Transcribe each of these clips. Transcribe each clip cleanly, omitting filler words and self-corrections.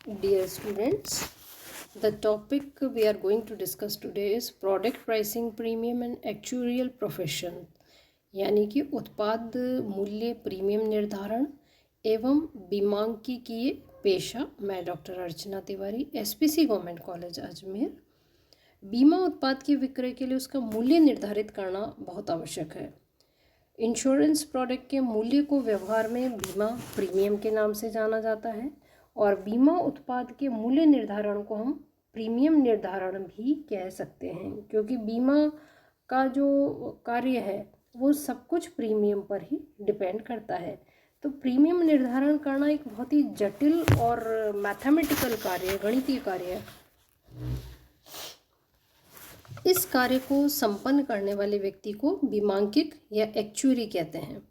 Dear students, the topic we are going to discuss today is product pricing premium and actuarial profession, यानी कि उत्पाद मूल्य premium निर्धारण एवं बीमांकिकीय पेशा। मैं doctor Archana Tiwari, SPC government college Ajmer. बीमा उत्पाद के विक्रय के लिए उसका मूल्य निर्धारित करना बहुत आवश्यक है। इंश्योरेंस प्रोडक्ट के मूल्य को व्यवहार में बीमा प्रीमियम के नाम से जाना जाता है और बीमा उत्पाद के मूल्य निर्धारण को हम प्रीमियम निर्धारण भी कह सकते हैं, क्योंकि बीमा का जो कार्य है वो सब कुछ प्रीमियम पर ही डिपेंड करता है। तो प्रीमियम निर्धारण करना एक बहुत ही जटिल और मैथमेटिकल कार्य है, गणितीय कार्य है। इस कार्य को संपन्न करने वाले व्यक्ति को बीमांकिक या एक्चुअरी कहते हैं।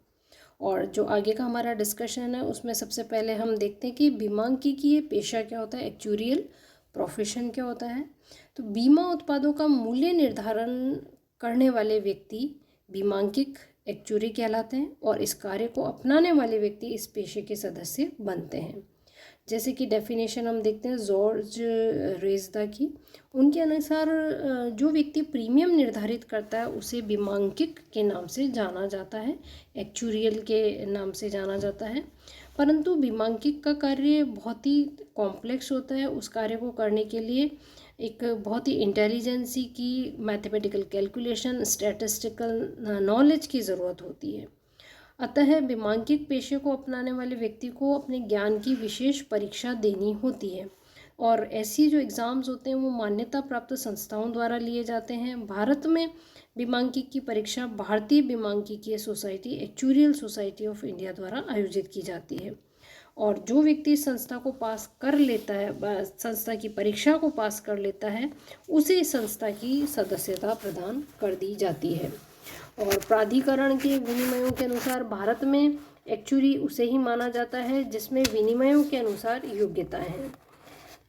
और जो आगे का हमारा डिस्कशन है उसमें सबसे पहले हम देखते हैं कि बीमांकिकीय पेशा क्या होता है, एक्चुरियल प्रोफेशन क्या होता है। तो बीमा उत्पादों का मूल्य निर्धारण करने वाले व्यक्ति बीमांकिक एक्चुरी कहलाते हैं और इस कार्य को अपनाने वाले व्यक्ति इस पेशे के सदस्य बनते हैं। जैसे कि डेफिनेशन हम देखते हैं जॉर्ज रेजदा की, उनके अनुसार जो व्यक्ति प्रीमियम निर्धारित करता है उसे बीमांकिक के नाम से जाना जाता है, एक्चुरियल के नाम से जाना जाता है। परंतु बीमांकिक का कार्य बहुत ही कॉम्प्लेक्स होता है। उस कार्य को करने के लिए एक बहुत ही इंटेलिजेंसी की, मैथमेटिकल कैलकुलेशन, स्टैटिस्टिकल नॉलेज की ज़रूरत होती है। अतः बीमांकिक पेशे को अपनाने वाले व्यक्ति को अपने ज्ञान की विशेष परीक्षा देनी होती है और ऐसी जो एग्ज़ाम्स होते हैं वो मान्यता प्राप्त संस्थाओं द्वारा लिए जाते हैं। भारत में बीमांकिक की परीक्षा भारतीय बीमांकिकीय society, actuarial society of India द्वारा आयोजित की जाती है और जो व्यक्ति इस संस्था को पास कर लेता है, संस्था की परीक्षा को पास कर लेता है, उसे इस संस्था की सदस्यता प्रदान कर दी जाती है। और प्राधिकरण के विनिमयों के अनुसार भारत में एक्चुरी उसे ही माना जाता है जिसमें विनिमयों के अनुसार योग्यताएं हैं।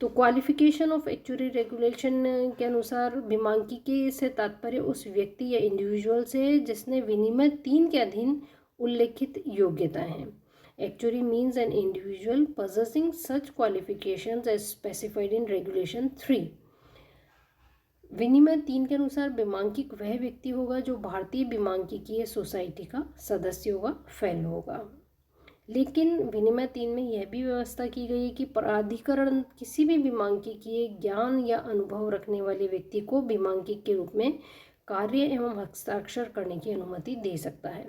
तो क्वालिफिकेशन ऑफ एक्चुरी रेगुलेशन के अनुसार बीमांकिकी से तात्पर्य उस व्यक्ति या इंडिविजुअल से जिसने विनिमय 3 के अधीन उल्लेखित योग्यताएं हैं। Actuary means an individual possessing such qualifications as specified in regulation 3। विनिमय 3 के अनुसार बीमांकिक वह व्यक्ति होगा जो भारतीय बीमांकिकीय सोसाइटी का सदस्य होगा, फेलो होगा। लेकिन विनिमय 3 में यह भी व्यवस्था की गई है कि प्राधिकरण किसी भी बीमांकिकीय ज्ञान या अनुभव रखने वाले व्यक्ति को बीमांकिक के रूप में कार्य एवं हस्ताक्षर करने की अनुमति दे सकता है,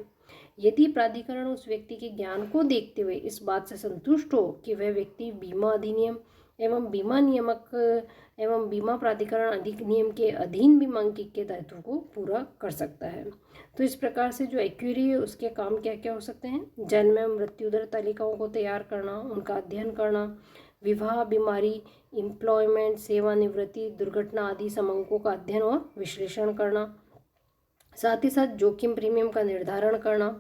यदि प्राधिकरण उस व्यक्ति के ज्ञान को देखते हुए इस बात से संतुष्ट हो कि वह व्यक्ति बीमा अधिनियम एवं बीमा नियामक एवं बीमा प्राधिकरण अधिनियम के अधीन बीमांकिक के दायित्व को पूरा कर सकता है। तो इस प्रकार से जो एक्चुरी है उसके काम क्या क्या हो सकते हैं, जन्म एवं मृत्यु दर तालिकाओं को तैयार करना, उनका अध्ययन करना, विवाह, बीमारी, एम्प्लॉयमेंट, सेवानिवृत्ति, दुर्घटना आदि समंकों का अध्ययन और विश्लेषण करना, साथ ही साथ जोखिम प्रीमियम का निर्धारण करना,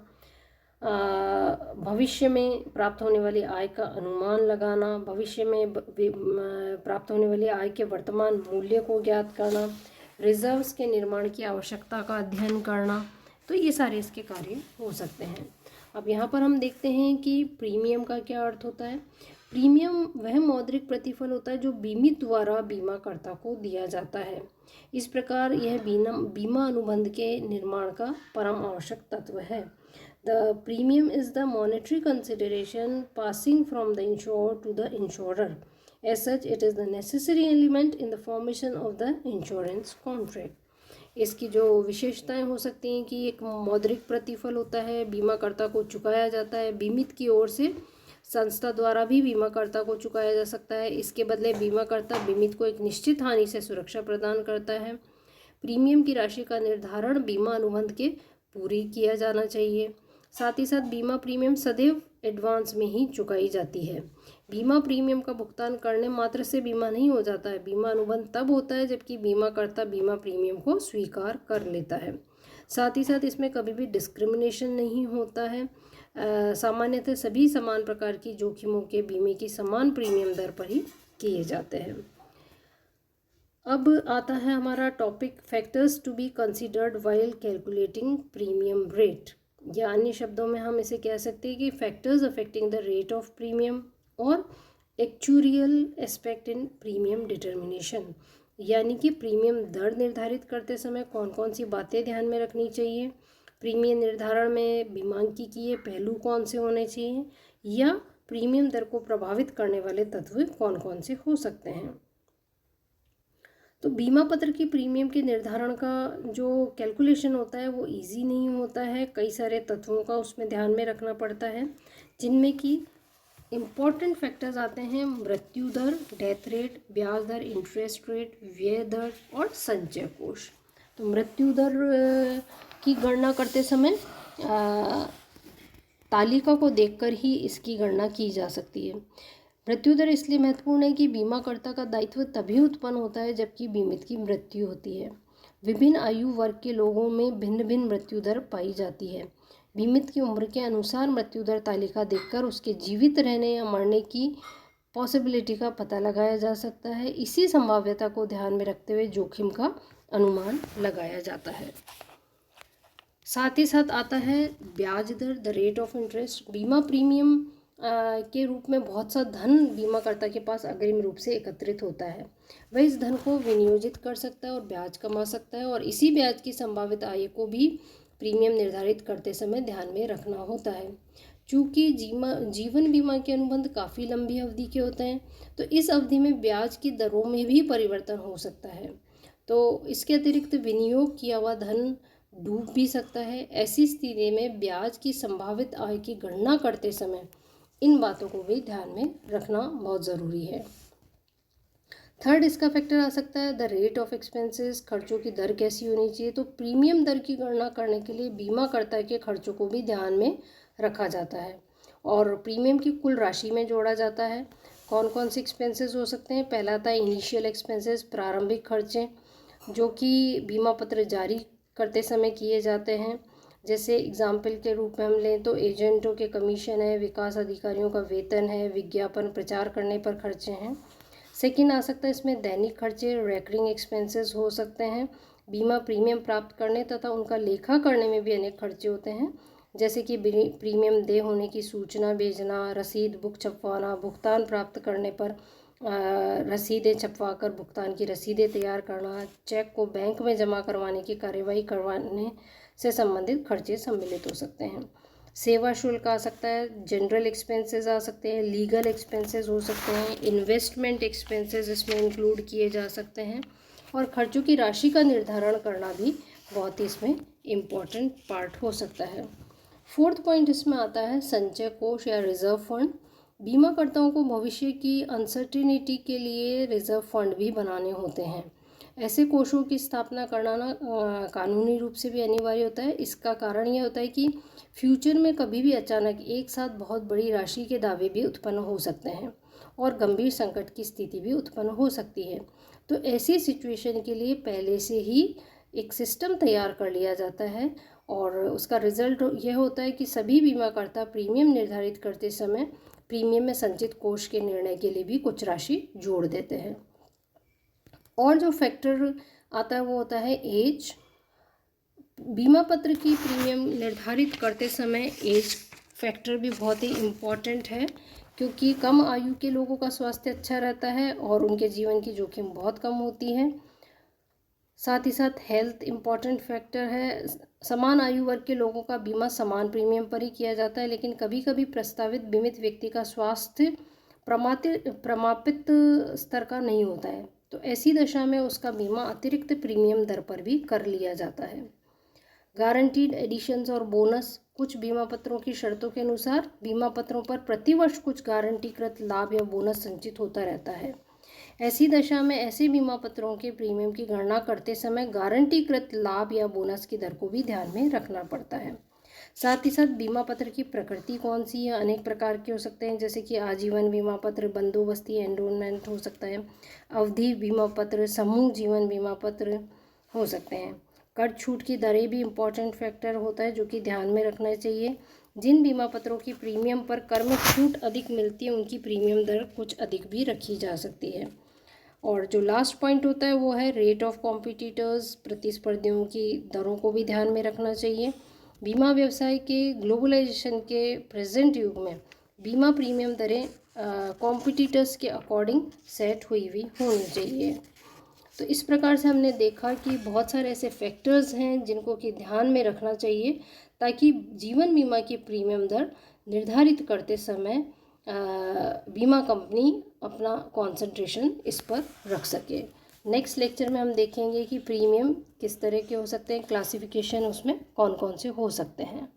भविष्य में प्राप्त होने वाली आय का अनुमान लगाना, भविष्य में प्राप्त होने वाली आय के वर्तमान मूल्य को ज्ञात करना, रिजर्व्स के निर्माण की आवश्यकता का अध्ययन करना। तो ये सारे इसके कार्य हो सकते हैं। अब यहाँ पर हम देखते हैं कि प्रीमियम का क्या अर्थ होता है। प्रीमियम वह मौद्रिक प्रतिफल होता है जो बीमित द्वारा बीमाकर्ता को दिया जाता है। इस प्रकार यह बीमा अनुबंध के निर्माण का परम आवश्यक तत्व है। The premium is the monetary consideration passing from the insured to the insurer. As such, it is the necessary element in the formation of the insurance contract. इसकी जो विशेषताएं हो सकती हैं कि एक मौद्रिक प्रतिफल होता है, बीमाकर्ता को चुकाया जाता है, बीमित की ओर से संस्था द्वारा भी बीमाकर्ता को चुकाया जा सकता है। इसके बदले बीमाकर्ता बीमित को एक निश्चित हानि से सुरक्षा प्रदान करता है। प्रीमियम की राशि का निर्धारण बीमा अनुबंध के पूरी किया जाना चाहिए। साथ ही साथ बीमा प्रीमियम सदैव एडवांस में ही चुकाई जाती है। बीमा प्रीमियम का भुगतान करने मात्र से बीमा नहीं हो जाता है। बीमा अनुबंध तब होता है जबकि बीमाकर्ता बीमा प्रीमियम को स्वीकार कर लेता है। साथ ही साथ इसमें कभी भी डिस्क्रिमिनेशन नहीं होता है। सामान्यतः सभी समान प्रकार की जोखिमों के बीमे की समान प्रीमियम दर पर ही किए जाते हैं। अब आता है हमारा topic factors to be considered while calculating premium rate, या अन्य शब्दों में हम इसे कह सकते हैं कि factors affecting the rate of premium और actuarial aspect in premium determination, यानी कि प्रीमियम दर निर्धारित करते समय कौन कौन सी बातें ध्यान में रखनी चाहिए, प्रीमियम निर्धारण में बीमांकिकीय पहलू कौन से होने चाहिए, या प्रीमियम दर को प्रभावित करने वाले तत्व कौन कौन से हो सकते हैं। तो बीमा पत्र की प्रीमियम के निर्धारण का जो कैलकुलेशन होता है वो इजी नहीं होता है, कई सारे तत्वों का उसमें ध्यान में रखना पड़ता है, जिनमें कि इम्पॉर्टेंट फैक्टर्स आते हैं मृत्यु दर, डेथ रेट, ब्याज दर, इंटरेस्ट रेट, व्यय दर और संचय कोष। तो मृत्यु दर की गणना करते समय तालिका को देखकर ही इसकी गणना की जा सकती है। मृत्यु दर इसलिए महत्वपूर्ण है कि बीमाकर्ता का दायित्व तभी उत्पन्न होता है जबकि बीमित की मृत्यु होती है। विभिन्न आयु वर्ग के लोगों में भिन्न भिन्न मृत्यु दर पाई जाती है। बीमित की उम्र के अनुसार मृत्यु दर तालिका देखकर उसके जीवित रहने या मरने की पॉसिबिलिटी का पता लगाया जा सकता है। इसी संभाव्यता को ध्यान में रखते हुए जोखिम का अनुमान लगाया जाता है। साथ ही साथ आता है ब्याज दर, द रेट ऑफ इंटरेस्ट। बीमा प्रीमियम के रूप में बहुत सा धन बीमाकर्ता के पास अग्रिम रूप से एकत्रित होता है। वह इस धन को विनियोजित कर सकता है और ब्याज कमा सकता है, और इसी ब्याज की संभावित आय को भी प्रीमियम निर्धारित करते समय ध्यान में रखना होता है। चूँकि जीवन बीमा के अनुबंध काफ़ी लंबी अवधि के होते हैं, तो इस अवधि में ब्याज की दरों में भी परिवर्तन हो सकता है। तो इसके अतिरिक्त विनियोग किया हुआ धन डूब भी सकता है। ऐसी स्थिति में ब्याज की संभावित आय की गणना करते समय इन बातों को भी ध्यान में रखना बहुत ज़रूरी है। थर्ड इसका फैक्टर आ सकता है द रेट ऑफ एक्सपेंसेस, खर्चों की दर कैसी होनी चाहिए। तो प्रीमियम दर की गणना करने के लिए बीमाकर्ता के खर्चों को भी ध्यान में रखा जाता है और प्रीमियम की कुल राशि में जोड़ा जाता है। कौन कौन से एक्सपेंसेस हो सकते हैं? पहला था इनिशियल एक्सपेंसेस, प्रारंभिक खर्चे जो कि बीमा पत्र जारी करते समय किए जाते हैं। जैसे एग्जाम्पल के रूप में हम लें तो एजेंटों के कमीशन है, विकास अधिकारियों का वेतन है, विज्ञापन प्रचार करने पर खर्चे हैं। सेकंड आ सकता है इसमें दैनिक खर्चे, रेकरिंग एक्सपेंसेस हो सकते हैं। बीमा प्रीमियम प्राप्त करने तथा उनका लेखा करने में भी अनेक खर्चे होते हैं, जैसे कि प्रीमियम देय होने की सूचना भेजना, रसीद बुक छपवाना, भुगतान प्राप्त करने पर रसीदें छपवाकर भुगतान की रसीदें तैयार करना, चेक को बैंक में जमा करवाने की कार्यवाही करवाने से संबंधित खर्चे सम्मिलित हो सकते हैं। सेवा शुल्क आ सकता है, जनरल एक्सपेंसेस आ सकते हैं, लीगल एक्सपेंसेस हो सकते हैं, इन्वेस्टमेंट एक्सपेंसेस इसमें इंक्लूड किए जा सकते हैं, और खर्चों की राशि का निर्धारण करना भी बहुत ही इसमें इम्पॉर्टेंट पार्ट हो सकता है। फोर्थ पॉइंट इसमें आता है संचय कोष या रिजर्व फंड। बीमाकर्ताओं को भविष्य की अनसर्टिनिटी के लिए रिजर्व फंड भी बनाने होते हैं। ऐसे कोषों की स्थापना करना कानूनी रूप से भी अनिवार्य होता है। इसका कारण यह होता है कि फ्यूचर में कभी भी अचानक एक साथ बहुत बड़ी राशि के दावे भी उत्पन्न हो सकते हैं और गंभीर संकट की स्थिति भी उत्पन्न हो सकती है। तो ऐसी सिचुएशन के लिए पहले से ही एक सिस्टम तैयार कर लिया जाता है और उसका रिजल्ट यह होता है कि सभी बीमाकर्ता प्रीमियम निर्धारित करते समय प्रीमियम में संचित कोष के निर्णय के लिए भी कुछ राशि जोड़ देते हैं। और जो फैक्टर आता है वो होता है एज। बीमा पत्र की प्रीमियम निर्धारित करते समय एज फैक्टर भी बहुत ही इम्पॉर्टेंट है, क्योंकि कम आयु के लोगों का स्वास्थ्य अच्छा रहता है और उनके जीवन की जोखिम बहुत कम होती है। साथ ही साथ हेल्थ इम्पॉर्टेंट फैक्टर है। समान आयु वर्ग के लोगों का बीमा समान प्रीमियम पर ही किया जाता है, लेकिन कभी कभी प्रस्तावित बीमित व्यक्ति का स्वास्थ्य प्रमापित स्तर का नहीं होता है, तो ऐसी दशा में उसका बीमा अतिरिक्त प्रीमियम दर पर भी कर लिया जाता है। गारंटीड एडिशंस और बोनस। कुछ बीमा पत्रों की शर्तों के अनुसार बीमा पत्रों पर प्रतिवर्ष कुछ गारंटीकृत लाभ या बोनस संचित होता रहता है। ऐसी दशा में ऐसे बीमा पत्रों के प्रीमियम की गणना करते समय गारंटीकृत लाभ या बोनस की दर को भी ध्यान में रखना पड़ता है। साथ ही साथ बीमा पत्र की प्रकृति कौन सी है? अनेक प्रकार के हो सकते हैं, जैसे कि आजीवन बीमा पत्र, बंदोबस्ती एंडोमेंट हो सकता है, अवधि बीमा पत्र, समूह जीवन बीमा पत्र हो सकते हैं। कर छूट की दरें भी इम्पॉर्टेंट फैक्टर होता है जो कि ध्यान में रखना चाहिए। जिन बीमा पत्रों की प्रीमियम पर कर में छूट अधिक मिलती है उनकी प्रीमियम दर कुछ अधिक भी रखी जा सकती है। और जो लास्ट पॉइंट होता है वो है रेट ऑफ कॉम्पिटिटर्स। प्रतिस्पर्धियों की दरों को भी ध्यान में रखना चाहिए। बीमा व्यवसाय के ग्लोबलाइजेशन के प्रेजेंट युग में बीमा प्रीमियम दरें कॉम्पिटिटर्स के अकॉर्डिंग सेट हुई हुई होनी चाहिए। तो इस प्रकार से हमने देखा कि बहुत सारे ऐसे फैक्टर्स हैं जिनको कि ध्यान में रखना चाहिए ताकि जीवन बीमा की प्रीमियम दर निर्धारित करते समय बीमा कंपनी अपना कंसंट्रेशन इस पर रख सके। नेक्स्ट लेक्चर में हम देखेंगे कि प्रीमियम किस तरह के हो सकते हैं, क्लासिफिकेशन उसमें कौन कौन से हो सकते हैं।